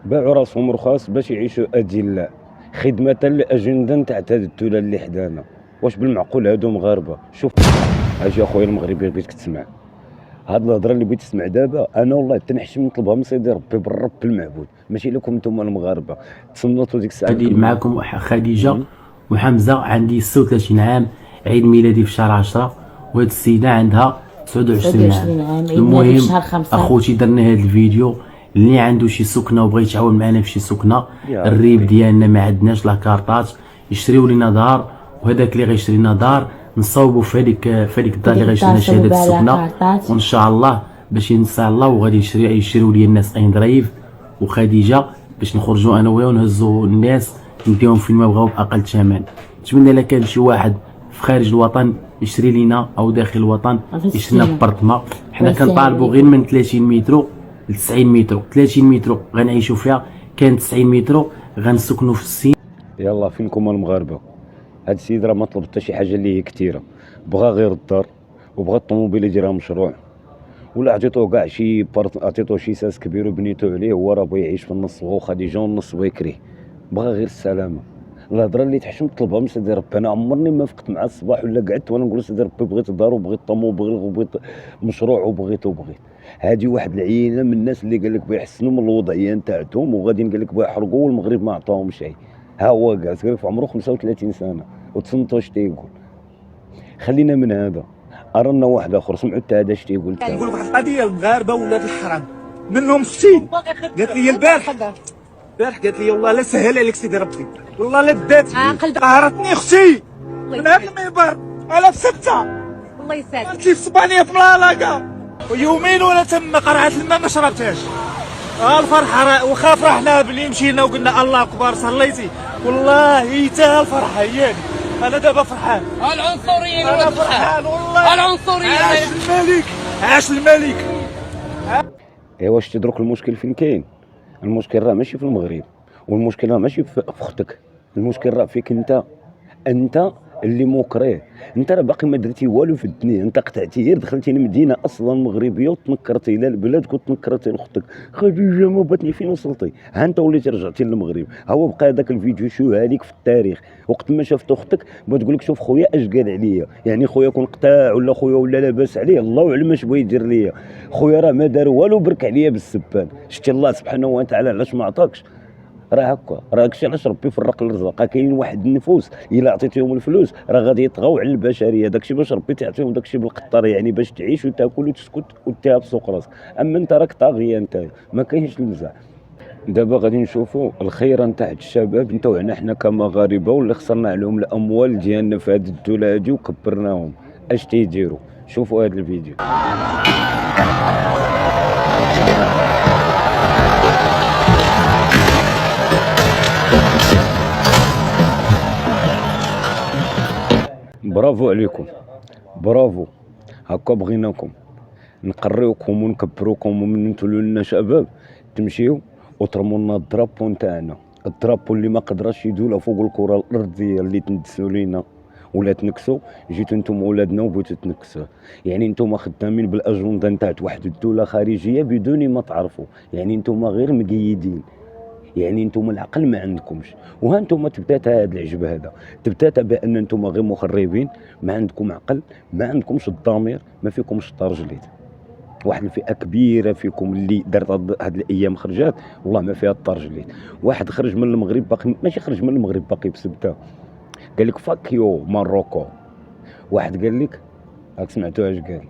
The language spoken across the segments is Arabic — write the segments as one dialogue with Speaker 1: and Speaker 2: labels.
Speaker 1: باعوا راسهم رخاص باش يعيشوا أدلاء خدمة لأجندة نتاع هاد الدولة اللي حدانا. واش بالمعقول هادو مغاربة؟ شوف اجي اخويا المغربي بغيتك تسمع هاد الهضره اللي بغيت تسمع دابا، انا والله تنحشم نطلبها من سيدي ربي بالرب المعبود، ماشي لكم نتوما المغاربه تصنتوا ديك الساعه
Speaker 2: غادي
Speaker 1: نكملوا.
Speaker 2: معكم خديجه وحمزه. عندي 36 عام، عيد ميلادي في شهر 10، وهاد السيده عندها 29 عام.
Speaker 3: 29 عام، عيد ميلادي في
Speaker 2: المهم
Speaker 3: شهر 5.
Speaker 2: اخوتي درنا هاد الفيديو اللي عنده شي سكنه وبغى يتعاون معنا في شي سكنه.
Speaker 1: يا
Speaker 2: الريب
Speaker 1: ربي
Speaker 2: ديالنا ما عندناش لاكارطات، يشريو لينا دار، وهذاك اللي غيشري لنا دار نصاوبوا في هذيك الدار اللي غيشري لنا شهاده السكنه، وان شاء الله باش ينسى الله وغادي يشريو لي الناس ان درايف وخديجه باش نخرجوا انا وياه ونهزوا الناس نديهم فين ما بغاو باقل ثمن. نتمنى الا كان شي واحد في خارج الوطن يشري لينا او داخل الوطن يشري لنا بارتما. حنا كنطالبوا غير من 30 متر ل 90 متر. 30 متر غنعيشوا فيها، كان 90 متر غنسكنوا في السين.
Speaker 1: يلا فينكم المغاربه؟ هاد السيد راه ما طلب حتى شي حاجه اللي هي كثيره، بغى غير الدار وبغى الطوموبيل يديرها مشروع، ولا عطيتو كاع شي عطيتو شي ساس كبير وبنيتو عليه، هو راه بغى يعيش في النص هو خديجه والنص بغى يكريه، بغى غير السلامه. الهضره اللي تحشم طلبها من سيدي ربي. انا عمرني ما فقت مع الصباح ولا قعدت وانا نقول سيدي ربي بغيت دار وبغيت طوموبيل وبغيت مشروع وبغيت. هادي واحد العينه من الناس اللي قال لك بغا يحسنوا من الوضعيه نتاعتهم وغاديين قال لك بغا يحرقوا والمغرب ما عطاهم شيء. ها هو جالس قال لك في عمره 35 سنه وتصنت واش تيقول. خلينا من هذا، ارانا واحد اخر سمعوا حتى هذا اش تيقول.
Speaker 4: نقول لك واحد القضيه، المغاربه ولاد الحرام منهم اختي قالت لي البارح قالت لي والله لا سهل عليك سيدي ربي، والله لا دات قهرتني اختي من هذا المنبر على في 6
Speaker 5: الله يسعدك.
Speaker 4: قالت لي في اسبانيا في ملالاكا ويومين ولا تم قرعه الماء ما شربتهاش. الفرحه واخا فرحنا بلي مشينا وقلنا الله اكبر صليتي، والله حتى الفرحه هي انا دابا فرحان.
Speaker 5: العنصريين
Speaker 4: انا فرحان والله.
Speaker 5: العنصريين.
Speaker 4: عاش الملك عاش الملك.
Speaker 1: ايوا واش تدرك المشكل فين كاين؟ المشكل راه ماشي في المغرب، والمشكل راه ماشي في اختك، المشكل راه فيك انت اللي مكره. انت راه باقي ما درتي والو في الدنيا، انت قطعتي غير دخلتي لمدينه اصلا مغربيه وتنكرتي الى البلاد وتنكرتي لاختك خديجه ما باتني. فين وصلتي؟ ها انت وليتي رجعتي للمغرب. ها هو بقى هذاك الفيديو شوها ليك في التاريخ، وقت ما شافت اختك بغا تقول لك شوف خويا اش قال عليا، يعني خويا كون قطاع ولا خويا ولا لاباس عليه الله اعلم اش بغا يدير ليا. خويا راه ما دار والو برك عليا بالسبان. شتي الله سبحانه وتعالى علاش ما عطاكش؟ راه هكا، راه داكشي علاش ربي فرق الرزق. كاين واحد النفوس الا عطيتيهم الفلوس راه غادي يطغاو على البشريه، داكشي باش ربي تعطيهم داكشي بالقطر، يعني باش تعيش وتاكل وتسكت وتهاب سوق راسك. اما انت راك طاغيه، انت ما كاينش المزح. دابا غادي نشوفوا الخيره نتاع الشباب نتاعنا حنا كمغاربه، واللي خسرنا عليهم الاموال ديالنا في هذه الدوله هذه وكبرناهم اش تيديروا. شوفوا هذا الفيديو. برافو عليكم، برافو. هكا بغيناكم نقريوكم ونكبروكم، ومن انتو لنا شباب تمشيو وترموا لنا الدرابو نتاعنا، الدرابو اللي ما قدرش يدولا فوق الكره الارضيه اللي تندسوا لينا ولا تنكسوا. جيتوا نتوما ولادنا وبغيتوا تنكسوه، يعني نتوما خدامين بالاجنده نتاع واحد الدوله خارجيه بدون ما تعرفوا، يعني نتوما غير مقيدين، يعني انتم العقل ما عندكمش. وها انتم تبدات هذا العجب هذا، تبدات بان انتم غير مخربين، ما عندكم عقل، ما عندكمش الضمير، ما فيكمش الطرجليت. واحد الفئه كبيره فيكم اللي دارت هاد الايام خرجات والله ما فيها الطرجليت. واحد خرج من المغرب باقي ماشي خرج من المغرب باقي بسبته، قال لك فاك يو ماروكو. واحد قال لك راك سمعتوا اش قال؟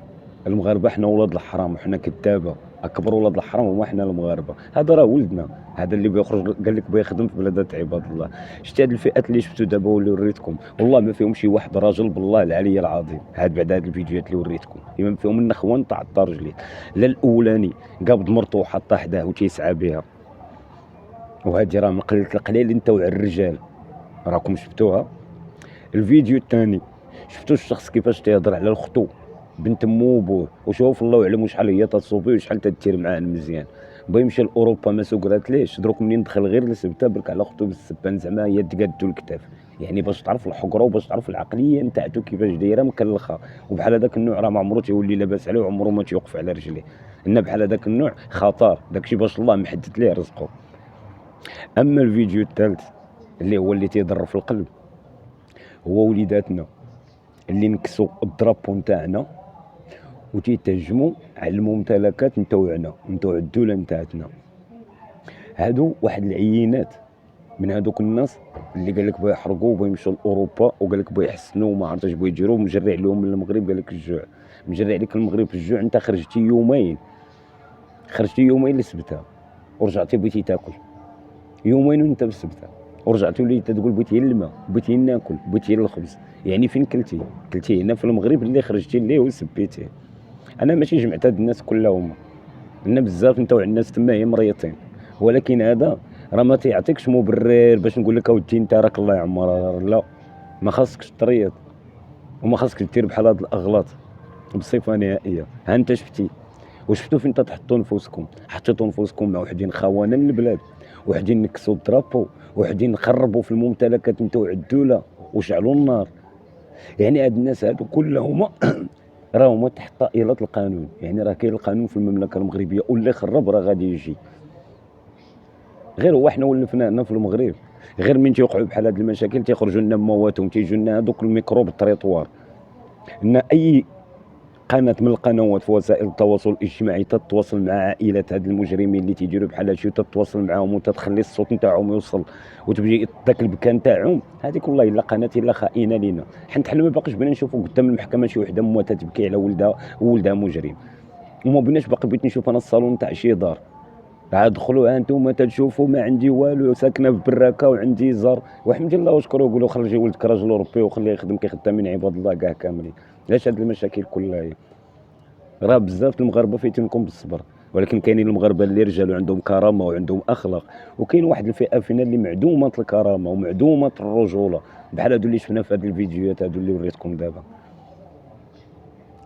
Speaker 1: المغاربه حنا ولاد الحرام وحنا كذابه، اكبر ولاد الحرام هما حنا المغاربه. هذا راه ولدنا، هذا اللي بيخرج قال لك بيخدم في بلادات عباد الله. شتي هاد الفئات اللي شفتوا دابا واللي وريتكم والله ما فيهم شي واحد راجل بالله العلي العظيم. هاد بعد هاد الفيديوهات اللي وريتكم ما فيهم النخوان تاع الطرجليت. لا الاولاني قابض مرته وحطها حداه وتيسعى بها، وهادي راه من قله القليل انت وعلى الرجال راكم شفتوها. الفيديو الثاني شفتوا الشخص كيفاش تيهضر على اختو بنت مو وبوه، وشوف الله اعلم شحال هي تصوبي وشحال تدير معاه المزيان. بغا يمشي لاوروبا ما سكرات ليش دروك منين دخل غير لسبته برك على اختو بالسبان، زعما هي تقادو الكتاف، يعني باش تعرف الحقره وباش تعرف العقليه نتاعتو كيفاش دايره مكلخه. وبحال هذاك النوع راه ما عمرو تيولي لاباس عليه وعمرو ما تيوقف على رجليه، ان بحال هذاك النوع خطر، داكشي باش الله محدد ليه رزقه. اما الفيديو الثالث اللي هو اللي تيضر في القلب، هو وليداتنا اللي نكسوا الدرابو نتاعنا وتيتهجموا على الممتلكات نتاعنا نتاع الدوله نتاعتنا. هادو واحد العينات من هادوك الناس اللي قال لك بغا يحرقوا بغا يمشوا لاوروبا، وقال لك بغا يحسنوا وما عرفتش بغا يديروا، مجري عليهم من المغرب قال لك الجوع، مجري عليك المغرب في الجوع. انت خرجتي يومين لسبتها ورجعتي بغيتي تاكل، يومين وانت بالسبتة ورجعتي وليتي تقول بغيتي الماء، بغيتي ناكل، بغيتي الخبز. يعني فين كلتي هنا في المغرب اللي خرجتي ليه وسبيتيه. انا ماشي جمعت هاد الناس كلهم، عندنا بزاف نتاع الناس تما هي مريطين، ولكن هذا راه ما تيعطيكش مبرر باش نقول لك اودي انت راك الله يعمر. لا، ما خاصكش تريض وما خاصكش دير بحال هاد الاغلاط بصفه نهائيه. ها انت وشفتوا فين تحطوا نفوسكم، حطيتوا نفوسكم مع وحدين خونه للبلاد، وحدين نكسوا الدرابو، وحدين نخربوا في الممتلكات نتاع الدوله وشعلوا النار. يعني هاد الناس هادو كلهم راهما تحت طائله القانون. يعني راه كاين القانون في المملكه المغربيه، واللي خرب راه غادي يجي. غير هو حنا ولفنا هنا في المغرب، غير من تيوقعوا بحال هاد المشاكل تيخرجوا لنا مواتهم، تيجوا لنا هذوك الميكروب الطريطوار. ان اي قناه من القنوات في وسائل التواصل الاجتماعي تتواصل مع عائلات هاد المجرمين اللي تيديروا بحال هادشي، وتتواصل معاهم وتتخلي الصوت نتاعهم يوصل وتبجي داك البكا نتاعهم، هذيك والله الا قناه الا خائنه لينا. حنا ما باقيش بغينا نشوفوا قدام المحكمه شي وحده مواتة تبكي على ولدها مجرم، وما بغيناش باقي بغيت نشوف انا الصالون تاع شي دار. عاد دخلوا ها انتم تتشوفوا ما عندي والو، ساكنه في براكه وعندي زار، وحمد الله وشكروا يقولوا خرجي ولدك راجل اوروبي وخليه يخدم كيخدم من عباد الله كاع كاملين. علاش هاد المشاكل كلها هي؟ راه بزاف المغاربه فايتينكم بالصبر، ولكن كاينين المغاربه اللي رجال وعندهم كرامه وعندهم اخلاق، وكاين واحد الفئه فينا اللي معدومه الكرامه ومعدومه الرجوله، بحال هادو اللي شفنا في هاد الفيديوهات هادو اللي وريتكم دابا.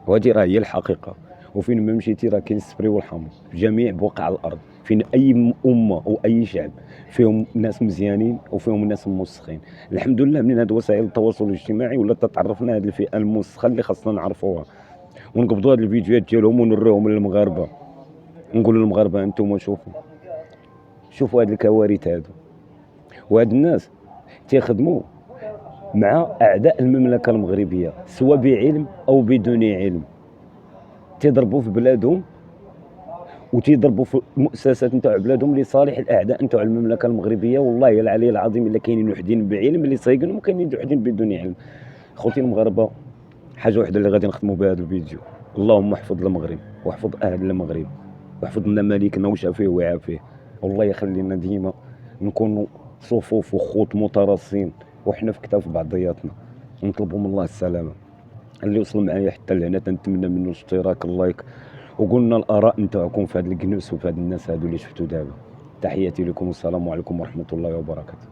Speaker 1: وهذه راه هي الحقيقه. وفين ما مشيتي راه كاين السبري والحمر في جميع بقاع الارض. فين اي امه او اي شعب فيهم ناس مزيانين وفيهم ناس موسخين. الحمد لله من هاد وسائل التواصل الاجتماعي ولا تعرفنا هاد الفئه الموسخه اللي خاصنا نعرفوها، ونقبضوا هاد الفيديوهات ديالهم ونوريهم للمغاربه، نقولوا للمغاربه انتم شوفوا هاد الكوارث هادو. وهاد الناس تيخدموا مع اعداء المملكه المغربيه سواء بعلم او بدون علم، تيضربوا في بلادهم وتيضربوا في المؤسسات نتاع بلادهم لصالح الاعداء نتاع المملكه المغربيه. والله العلي العظيم الا كاينين وحدين بعلم اللي صايقين وكاينين وحدين بدون علم. خوتي المغاربه، حاجه وحده اللي غادي نختموا بها هذا الفيديو، اللهم احفظ المغرب واحفظ اهل المغرب واحفظ لنا ملكنا وشافيه ويعافيه. والله يخلينا ديما نكونوا صفوف وخوت متراصين وحنا في كتاف بعضياتنا، ونطلبوا من الله السلامه. اللي وصل معايا حتى لهنا تنتمنى منه الاشتراك، اللايك، وقلنا الاراء نتاعكم في هذا الكنوس وفي هاد الناس هادو اللي شفتوا دابا. تحياتي لكم والسلام عليكم ورحمه الله وبركاته.